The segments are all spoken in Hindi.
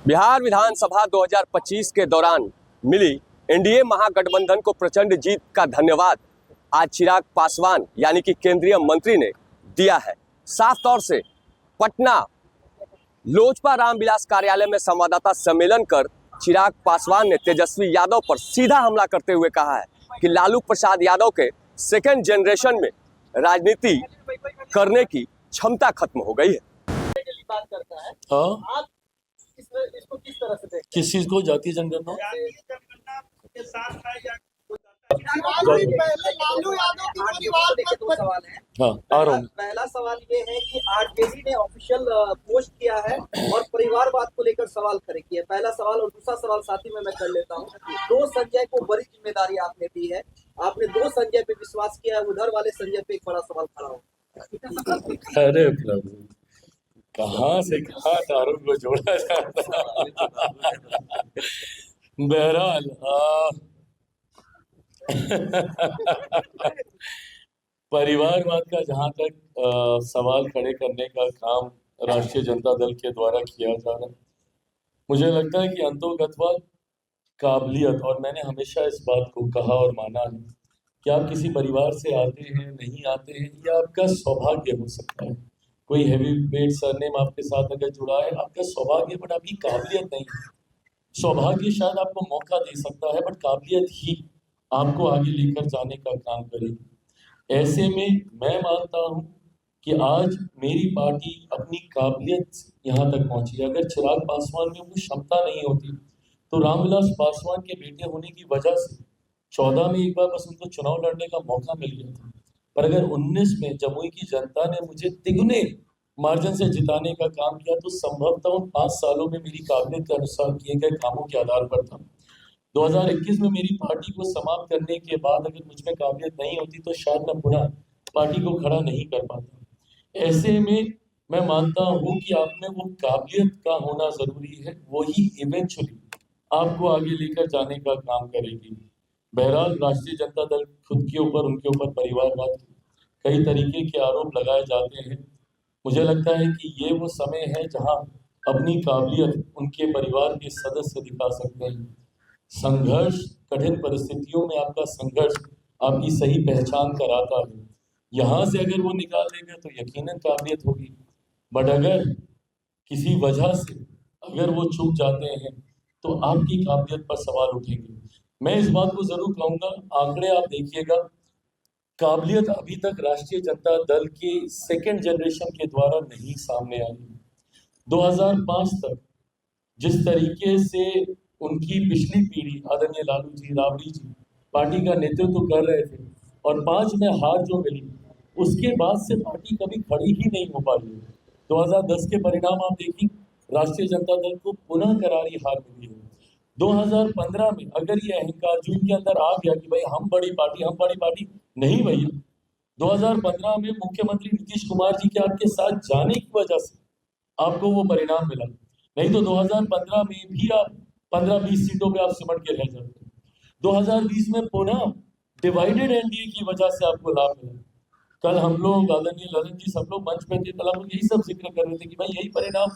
बिहार विधानसभा 2025 के दौरान मिली एनडीए महागठबंधन को प्रचंड जीत का धन्यवाद आज चिराग पासवान यानी कि केंद्रीय मंत्री ने दिया है। साफ तौर से पटना लोजपा रामविलास कार्यालय में संवाददाता सम्मेलन कर चिराग पासवान ने तेजस्वी यादव पर सीधा हमला करते हुए कहा है कि लालू प्रसाद यादव के सेकेंड जनरेशन में राजनीति करने की क्षमता खत्म हो गई है। हाँ, इसको किस तरह से देखते किस चीज को जातीय जनगणना के साथ है या लालू यादव की परिवार पर दो सवाल है। हाँ, आ रहा हूँ। पहला सवाल ये है कि आरजेडी ने ऑफिशियल पोस्ट किया है और परिवारवाद को लेकर सवाल खड़े किए। पहला सवाल और दूसरा सवाल साथ ही में मैं कर लेता हूँ। दो संजय को बड़ी जिम्मेदारी आपने दी है, आपने दो संजय पे विश्वास किया है, उधर वाले संजय पे एक बड़ा सवाल खड़ा हो। अरे प्रभु, कहाँ से कहाँ तारों को जोड़ा जाता। बहरहाल परिवारवाद का जहाँ तक सवाल खड़े करने का काम राष्ट्रीय जनता दल के द्वारा किया जा रहा है, मुझे लगता है कि अंतोगत्वा काबिलियत, और मैंने हमेशा इस बात को कहा और माना है कि आप किसी परिवार से आते हैं नहीं आते हैं, यह आपका सौभाग्य हो सकता है। कोई हैवी वेट सरनेम आपके साथ अगर जुड़ा है, आपका सौभाग्य, बट आपकी काबिलियत नहीं है। सौभाग्य शायद आपको मौका दे सकता है, बट काबिलियत ही आपको आगे लेकर जाने का काम करेगी। ऐसे में मैं मानता हूँ कि आज मेरी पार्टी अपनी काबिलियत यहाँ तक पहुँची है। अगर चिराग पासवान में वो क्षमता नहीं होती तो रामविलास पासवान के बेटे होने की वजह से 14 में एक बार बस उनको चुनाव लड़ने का मौका मिल गया था, पर अगर 19 में जमुई की जनता ने मुझे तिगुने मार्जिन से जिताने का काम किया तो संभवतः उन 5 सालों में मेरी काबिलियत के अनुसार किए गए कामों के आधार पर था। 2021 में मेरी पार्टी को समाप्त करने के बाद अगर मुझ में काबिलियत नहीं होती तो शायद मैं पुनः पार्टी को खड़ा नहीं कर पाता। ऐसे में मैं मानता हूँ कि आप में वो काबिलियत का होना जरूरी है, वही इवेंचुअली आपको आगे लेकर जाने का काम करेगी। बहरहाल राष्ट्रीय जनता दल खुद के ऊपर, उनके ऊपर परिवारवाद के कई तरीके के आरोप लगाए जाते हैं। मुझे लगता है कि ये वो समय है जहां अपनी काबिलियत उनके परिवार के सदस्य दिखा सकते हैं। संघर्ष, कठिन परिस्थितियों में आपका संघर्ष आपकी सही पहचान कराता है। यहाँ से अगर वो निकाल देंगे तो यकीनन काबिलियत होगी, बट अगर किसी वजह से अगर वो चूक जाते हैं तो आपकी काबिलियत पर सवाल उठेंगे। मैं इस बात को जरूर कहूँगा, आंकड़े आप देखिएगा, काबिलियत अभी तक राष्ट्रीय जनता दल के सेकेंड जनरेशन के द्वारा नहीं सामने आई। 2005 तक जिस तरीके से उनकी पिछली पीढ़ी आदरणीय लालू जी, राबड़ी जी पार्टी का नेतृत्व कर रहे थे और 5 में हार जो मिली, उसके बाद से पार्टी कभी खड़ी ही नहीं हो पाई है। 2010 के परिणाम आप देखिए, राष्ट्रीय जनता दल को पुनः करारी हार मिली है। 2015 में अगर ये अहंकार जो इनके अंदर आ गया कि भाई हम बड़ी पार्टी नहीं भैया, 2015 में मुख्यमंत्री नीतीश कुमार जी के आपके साथ जाने की वजह से आपको वो परिणाम मिला, नहीं तो 2015 में भी आप 15-20 सीटों पे आप सिमट के रह जाते। 2020 में पुनः डिवाइडेड एनडीए की वजह से आपको लाभ मिला। कल हम लोग आदरणीय ललन जी सब लोग मंच पे थे, कल हम लोग यही सब जिक्र कर रहे थे कि भाई यही परिणाम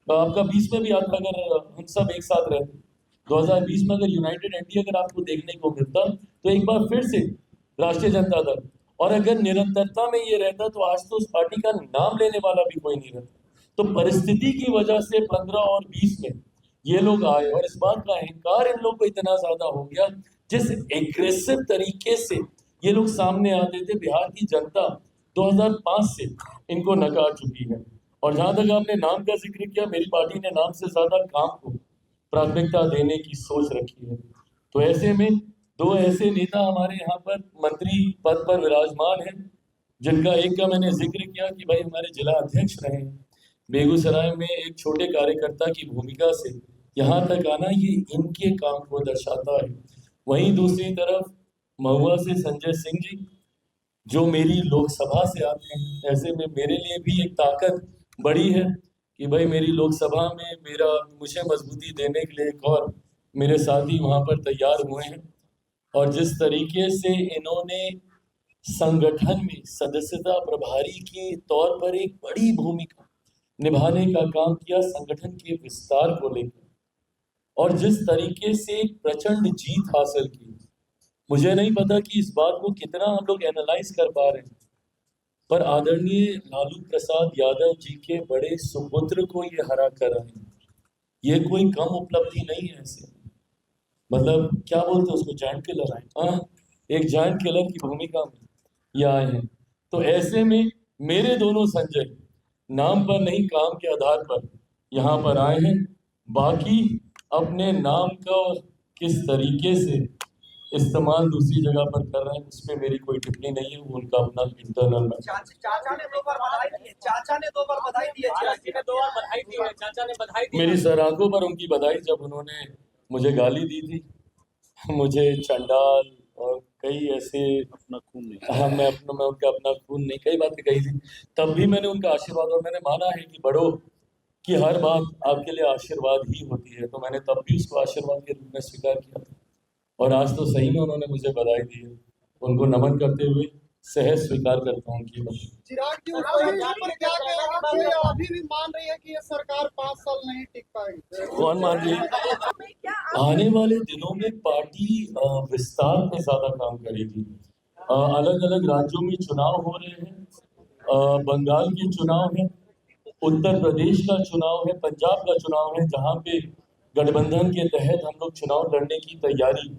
आपका 20 में भी आता अगर हम सब एक साथ रहते। 2020 में अगर यूनाइटेड एनडीए अगर आपको देखने को मिलता तो एक बार फिर से राष्ट्रीय जनता दल, और अगर निरंतरता में ये रहता तो आज तो उस पार्टी का नाम लेने वाला भी कोई नहीं रहता। तो परिस्थिति की वजह से 15 और 20 में ये लोग आए और इस बात का अहंकार इन लोग को इतना ज्यादा हो गया, जिस एग्रेसिव तरीके से ये लोग सामने आते थे, बिहार की जनता 2005 से इनको नकार चुकी है। और जहां तक आपने नाम का जिक्र किया, मेरी पार्टी ने नाम से ज्यादा काम को प्राथमिकता देने की सोच रखी है। तो ऐसे में दो ऐसे नेता हमारे यहाँ पर मंत्री पद पर विराजमान हैं, जिनका एक का मैंने जिक्र किया कि भाई हमारे जिला अध्यक्ष रहे हैं। बेगूसराय में एक छोटे कार्यकर्ता की भूमिका से यहाँ तक आना, ये इनके काम को दर्शाता है। वहीं दूसरी तरफ महुआ से संजय सिंह जी, जो मेरी लोकसभा से आते हैं, ऐसे में मेरे लिए भी एक ताकत बड़ी है कि भाई मेरी लोकसभा में मुझे मजबूती देने के लिए एक और मेरे साथी वहाँ पर तैयार हुए हैं। और जिस तरीके से इन्होंने संगठन में सदस्यता प्रभारी के तौर पर एक बड़ी भूमिका निभाने का काम किया संगठन के विस्तार को लेकर, और जिस तरीके से एक प्रचंड जीत हासिल की, मुझे नहीं पता कि इस बात को कितना हम लोग एनालाइज कर पा रहे हैं, पर आदरणीय लालू प्रसाद यादव जी के बड़े सुपुत्र को ये हरा कर आए हैं। ये कोई कम उपलब्धि नहीं है ऐसे, मतलब क्या बोलते हैं उसको, जायंट किलर आए, हाँ, एक जायंट किलर की भूमिका में ये आए हैं। तो ऐसे में मेरे दोनों संजय नाम पर नहीं काम के आधार पर यहाँ पर आए हैं। बाकी अपने नाम का किस तरीके से इस्तेमाल दूसरी जगह पर कर रहे हैं उस पर मेरी कोई टिप्पणी नहीं है, वो उनका अपना इंटरनल मैटर। चाचा ने 2 बार बधाई दी है, चाचा ने 2 बार बधाई दी है, चिराग जी ने 2 बार बधाई दी है, चाचा ने बधाई दी है। मेरी सर आंखों पर उनकी बधाई जब उन्होंने मुझे गाली दी थी, मुझे चंडाल और कई ऐसे अपना खून नहीं, हाँ मैं उनका अपना खून नहीं, कई बातें कही थी, तब भी मैंने उनका आशीर्वाद, और मैंने माना है कि बड़ों की हर बात आपके लिए आशीर्वाद ही होती है, तो मैंने तब भी उसको आशीर्वाद के रूप में स्वीकार किया था। और आज तो सही में उन्होंने मुझे बधाई दी है, उनको नमन करते हुए सहज स्वीकार करता हूँ उनकी बात। चिराग जी, यहाँ पर क्या कह रहे हैं, अभी भी मान रही है कि ये सरकार 5 साल नहीं टिक पाएगी? कौन मान रही है? आने वाले दिनों में पार्टी विस्तार में ज्यादा काम करेगी। अलग अलग राज्यों में चुनाव हो रहे हैं, बंगाल के चुनाव है, उत्तर प्रदेश का चुनाव है, पंजाब का चुनाव है, जहाँ पे गठबंधन के तहत हम लोग चुनाव लड़ने की तैयारी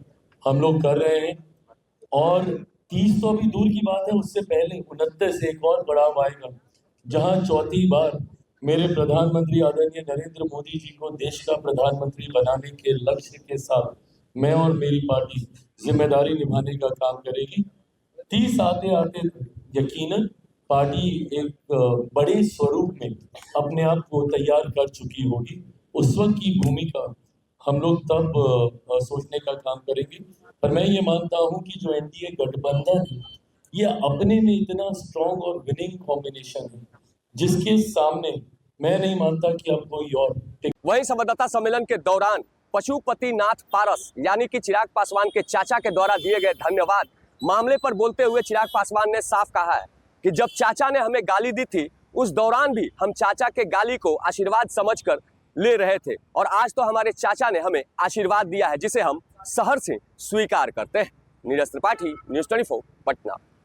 हम लोग कर रहे हैं। और 30 तो अभी दूर की बात है, उससे पहले 29 एक और पड़ाव आएगा, जहां चौथी बार मेरे प्रधानमंत्री आदरणीय नरेंद्र मोदी जी को देश का प्रधानमंत्री बनाने के लक्ष्य के साथ मैं और मेरी पार्टी जिम्मेदारी निभाने का काम करेगी। 30 आते आते यकीनन पार्टी एक बड़े स्वरूप में अपने आप को तैयार कर चुकी होगी। उस वक्त की भूमिका हम लोग तब सोचने का काम करेंगे। पर मैं ये मानता हूँ कि जो एनडीए गठबंधन है, ये अपने में इतना स्ट्रॉन्ग और विनिंग कॉम्बिनेशन है, जिसके सामने मैं नहीं मानता कि अब कोई और। वहीं संवाददाता सम्मेलन के दौरान पशुपतिनाथ पारस यानी कि चिराग पासवान के चाचा के द्वारा दिए गए धन्यवाद मामले पर बोलते हुए चिराग पासवान ने साफ कहा है कि जब चाचा ने हमें गाली दी थी उस दौरान भी हम चाचा के गाली को आशीर्वाद समझकर ले रहे थे, और आज तो हमारे चाचा ने हमें आशीर्वाद दिया है जिसे हम सहर्ष स्वीकार करते हैं। नीरज त्रिपाठी, न्यूज़ 24, पटना।